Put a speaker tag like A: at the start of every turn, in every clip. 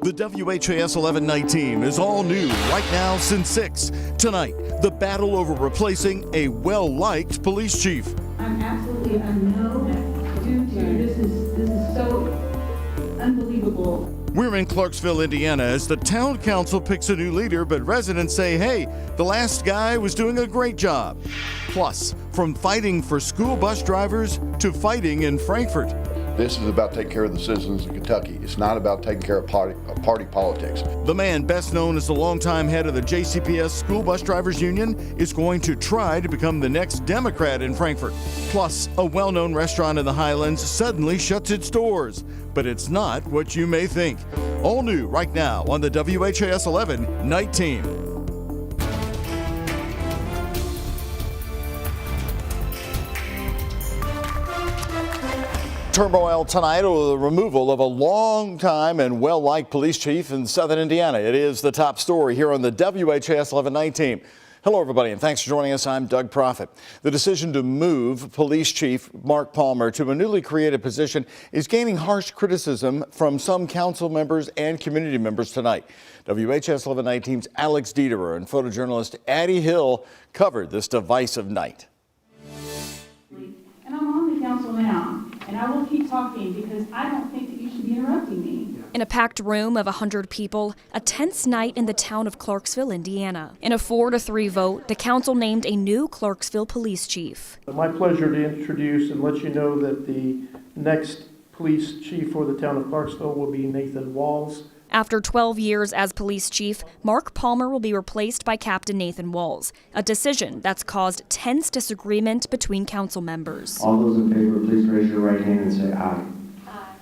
A: The WHAS11 night team is all new right now since 6. Tonight, the battle over replacing a well-liked police chief.
B: I'm absolutely a no due to this is so unbelievable.
A: We're in Clarksville, Indiana, as the town council picks a new leader, but residents say, hey, the last guy was doing a great job. Plus, from fighting for school bus drivers to fighting in Frankfort.
C: This is about taking care of the citizens of Kentucky. It's not about taking care of party politics.
A: The man best known as the longtime head of the JCPS School Bus Drivers Union is going to try to become the next Democrat in Frankfort. Plus, a well-known restaurant in the Highlands suddenly shuts its doors. But it's not what you may think. All new right now on the WHAS 11 night team. Turmoil tonight over the removal of a long-time and well-liked police chief in southern Indiana. It is the top story here on the WHAS 11 night team. Hello, everybody, and thanks for joining us. I'm Doug Proffitt. The decision to move Police Chief Mark Palmer to a newly created position is gaining harsh criticism from some council members and community members tonight. WHAS 11 night team's Alex Dieterer and photojournalist Addie Hill covered this divisive night.
B: And I'm on the council now, and I will keep talking because I don't think that you should be interrupting me.
D: In a packed room of 100 people, a tense night in the town of Clarksville, Indiana. In a 4-3 vote, the council named a new Clarksville police chief.
E: My pleasure to introduce and let you know that the next police chief for the town of Clarksville will be Nathan Walls.
D: After 12 years as police chief, Mark Palmer will be replaced by Captain Nathan Walls, a decision that's caused tense disagreement between council members.
F: All those in favor, please raise your right hand and say aye.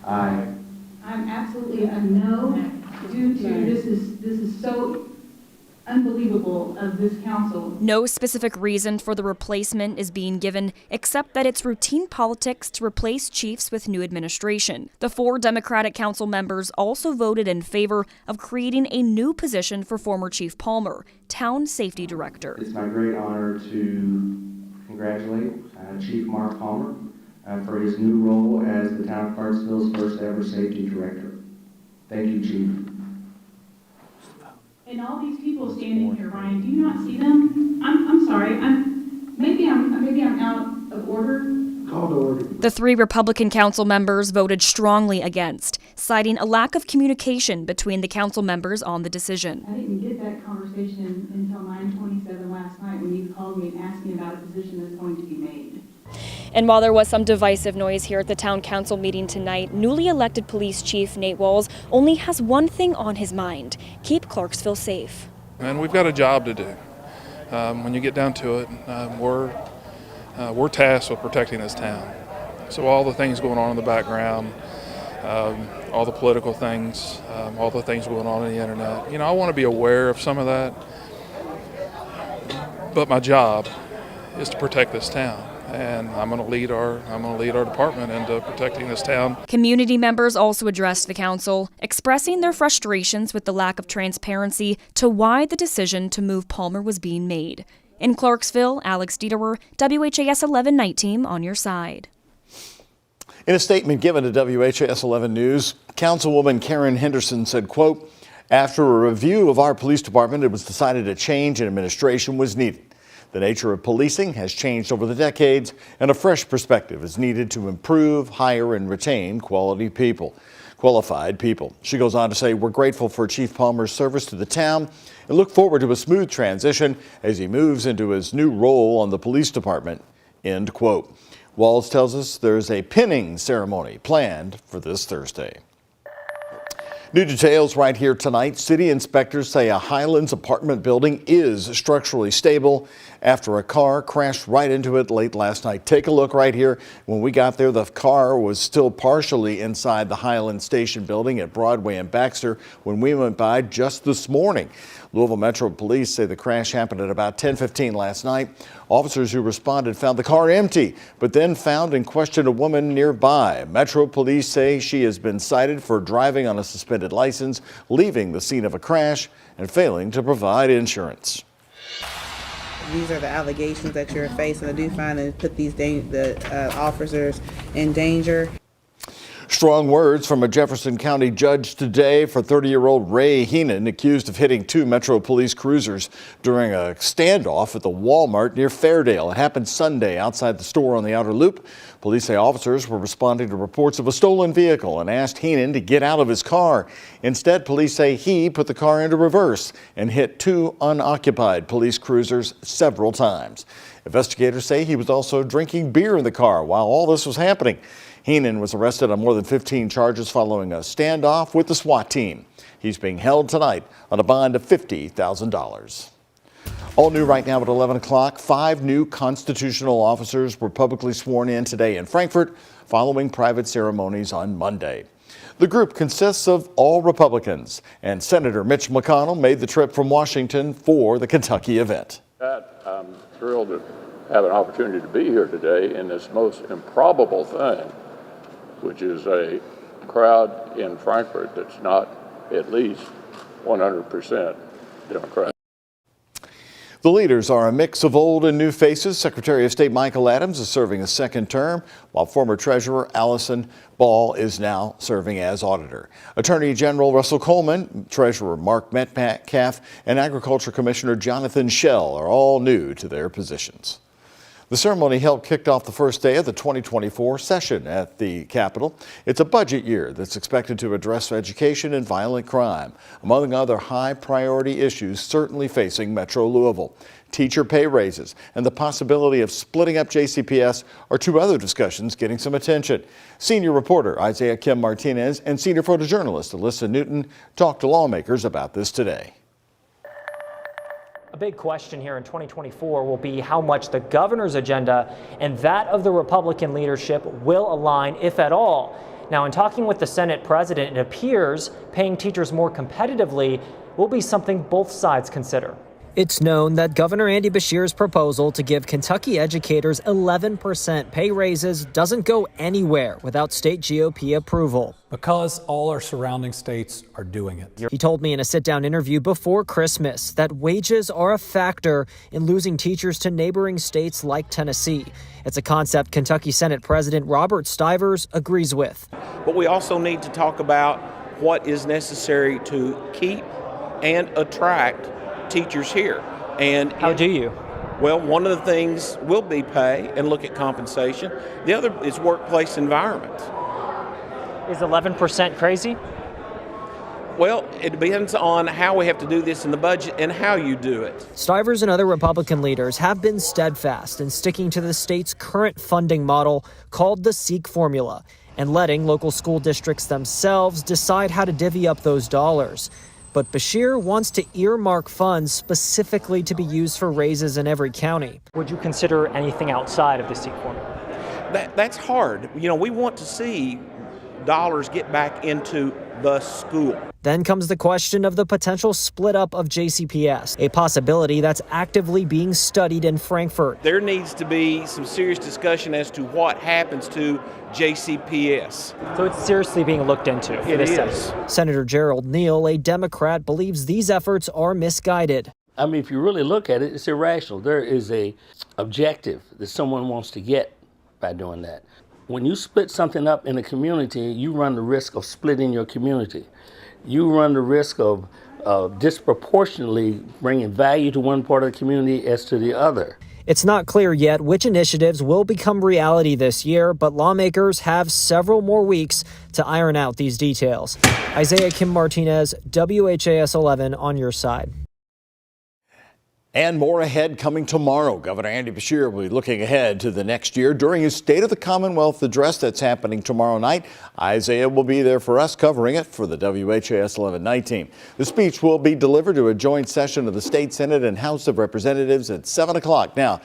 B: Aye. I'm absolutely a no due to this is so unbelievable of this council.
D: No specific reason for the replacement is being given, except that it's routine politics to replace chiefs with new administration. The 4 Democratic council members also voted in favor of creating a new position for former Chief Palmer, Town Safety Director.
F: It's my great honor to congratulate Chief Mark Palmer for his new role as the town of Clarksville's first ever safety director. Thank you, Chief.
B: And all these people standing here, Ryan, do you not see them? I'm sorry. Maybe I'm out of order.
E: Call to order.
D: The 3 Republican council members voted strongly against, citing a lack of communication between the council members on the decision.
B: I didn't get that conversation until 9:27 last night when you called me and asked me about a position that's going to be made.
D: And while there was some divisive noise here at the town council meeting tonight, newly elected police chief Nate Walls only has one thing on his mind: keep Clarksville safe.
G: And we've got a job to do. When you get down to it, we're tasked with protecting this town. So all the things going on in the background, all the political things, all the things going on the internet, I want to be aware of some of that. But my job is to protect this town. And I'm going to lead our department into protecting this town. Community
D: members also addressed the council, expressing their frustrations with the lack of transparency to why the decision to move Palmer was being made. In Clarksville, Alex Dieterer, WHAS 11 night team on your side.
A: In a statement given to WHAS 11 News, Councilwoman Karen Henderson said, quote, "After a review of our police department, it was decided a change in administration was needed. The nature of policing has changed over the decades, and a fresh perspective is needed to improve, hire, and retain qualified people. She goes on to say, "We're grateful for Chief Palmer's service to the town and look forward to a smooth transition as he moves into his new role on the police department." End quote. Walls tells us there's a pinning ceremony planned for this Thursday. New details right here tonight. City inspectors say a Highlands apartment building is structurally stable after a car crashed right into it late last night. Take a look right here. When we got there, the car was still partially inside the Highlands Station building at Broadway and Baxter when we went by just this morning. Louisville Metro Police say the crash happened at about 10:15 last night. Officers who responded found the car empty, but then found and questioned a woman nearby. Metro Police say she has been cited for driving on a suspended license, leaving the scene of a crash, and failing to provide insurance.
H: These are the allegations that you're facing. I do find and put the officers in danger.
A: Strong words from a Jefferson County judge today for 30-year-old Ray Heenan, accused of hitting two Metro Police cruisers during a standoff at the Walmart near Fairdale. It happened Sunday outside the store on the Outer Loop. Police say officers were responding to reports of a stolen vehicle and asked Heenan to get out of his car. Instead, police say he put the car into reverse and hit two unoccupied police cruisers several times. Investigators say he was also drinking beer in the car while all this was happening. Heenan was arrested on more than 15 charges following a standoff with the SWAT team. He's being held tonight on a bond of $50,000. All new right now at 11 o'clock, 5 new constitutional officers were publicly sworn in today in Frankfort following private ceremonies on Monday. The group consists of all Republicans, and Senator Mitch McConnell made the trip from Washington for the Kentucky event.
I: I'm thrilled to have an opportunity to be here today in this most improbable thing, which is a crowd in Frankfurt that's not at least 100% Democrat.
A: The leaders are a mix of old and new faces. Secretary of State Michael Adams is serving a second term, while former Treasurer Allison Ball is now serving as auditor. Attorney General Russell Coleman, Treasurer Mark Metcalf, and Agriculture Commissioner Jonathan Schell are all new to their positions. The ceremony kicked off the first day of the 2024 session at the Capitol. It's a budget year that's expected to address education and violent crime, among other high-priority issues certainly facing Metro Louisville. Teacher pay raises and the possibility of splitting up JCPS are two other discussions getting some attention. Senior reporter Isaiah Kim Martinez and senior photojournalist Alyssa Newton talked to lawmakers about this today.
J: A big question here in 2024 will be how much the governor's agenda and that of the Republican leadership will align, if at all. Now, in talking with the Senate president, it appears paying teachers more competitively will be something both sides consider. It's known that Governor Andy Beshear's proposal to give Kentucky educators 11% pay raises doesn't go anywhere without state GOP approval.
K: Because all our surrounding states are doing it.
J: He told me in a sit-down interview before Christmas that wages are a factor in losing teachers to neighboring states like Tennessee. It's a concept Kentucky Senate President Robert Stivers agrees with.
L: But we also need to talk about what is necessary to keep and attract teachers here. And
J: how do you?
L: Well, one of the things will be pay and look at compensation. The other is workplace environment.
J: Is 11% crazy?
L: Well, it depends on how we have to do this in the budget and how you do it.
J: Stivers and other Republican leaders have been steadfast in sticking to the state's current funding model called the SEEK formula and letting local school districts themselves decide how to divvy up those dollars. But Beshear wants to earmark funds specifically to be used for raises in every county. Would you consider anything outside of the SEEK formula?
L: That's hard. You know, we want to see dollars get back into the school.
J: Then comes the question of the potential split up of JCPS, a possibility that's actively being studied in Frankfort.
L: There needs to be some serious discussion as to what happens to JCPS.
J: So it's seriously being looked into.
L: It is.
J: Senator Gerald Neal, a Democrat, believes these efforts are misguided.
M: I mean, if you really look at it, it's irrational. There is a objective that someone wants to get by doing that. When you split something up in a community, you run the risk of splitting your community. You run the risk of disproportionately bringing value to one part of the community as to the other.
J: It's not clear yet which initiatives will become reality this year, but lawmakers have several more weeks to iron out these details. Isaiah Kim Martinez, WHAS 11 on your side.
A: And more ahead coming tomorrow. Governor Andy Beshear will be looking ahead to the next year during his State of the Commonwealth address that's happening tomorrow night. Isaiah will be there for us covering it for the WHAS 11 night team. The speech will be delivered to a joint session of the State Senate and House of Representatives at 7 o'clock. Now,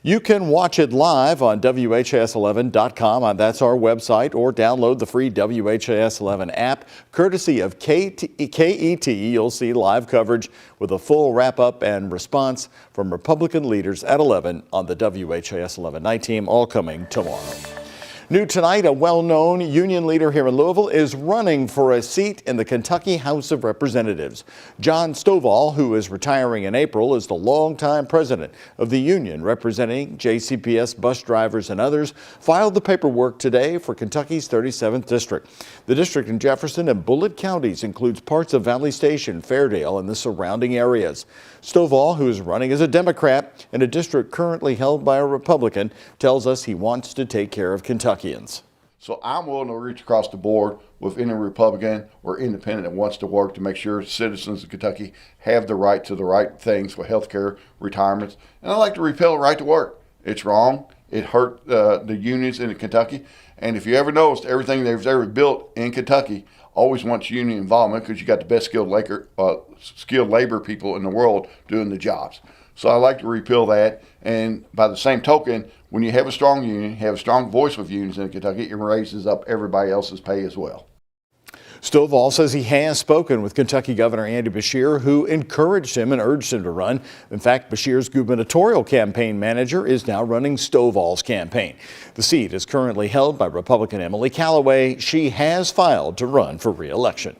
A: you can watch it live on WHAS11.com. That's our website, or download the free WHAS 11 app. Courtesy of KET, you'll see live coverage with a full wrap-up and response from Republican leaders at 11 on the WHAS 11 night team, all coming tomorrow. New tonight, a well-known union leader here in Louisville is running for a seat in the Kentucky House of Representatives. John Stovall, who is retiring in April, is the longtime president of the union representing JCPS bus drivers and others, filed the paperwork today for Kentucky's 37th district. The district in Jefferson and Bullitt counties includes parts of Valley Station, Fairdale, and the surrounding areas. Stovall, who is running as a Democrat in a district currently held by a Republican, tells us he wants to take care of Kentuckians.
C: So I'm willing to reach across the board with any Republican or independent that wants to work to make sure citizens of Kentucky have the right to the right things for health care, retirements. And I'd like to repeal the right to work. It's wrong. It hurt the unions in Kentucky. And if you ever noticed, everything they've ever built in Kentucky always wants union involvement because you got the best skilled labor people in the world doing the jobs. So I like to repeal that. And by the same token, when you have a strong union, have a strong voice with unions in Kentucky, it raises up everybody else's pay as well.
A: Stovall says he has spoken with Kentucky Governor Andy Beshear, who encouraged him and urged him to run. In fact, Beshear's gubernatorial campaign manager is now running Stovall's campaign. The seat is currently held by Republican Emily Callaway. She has filed to run for re-election.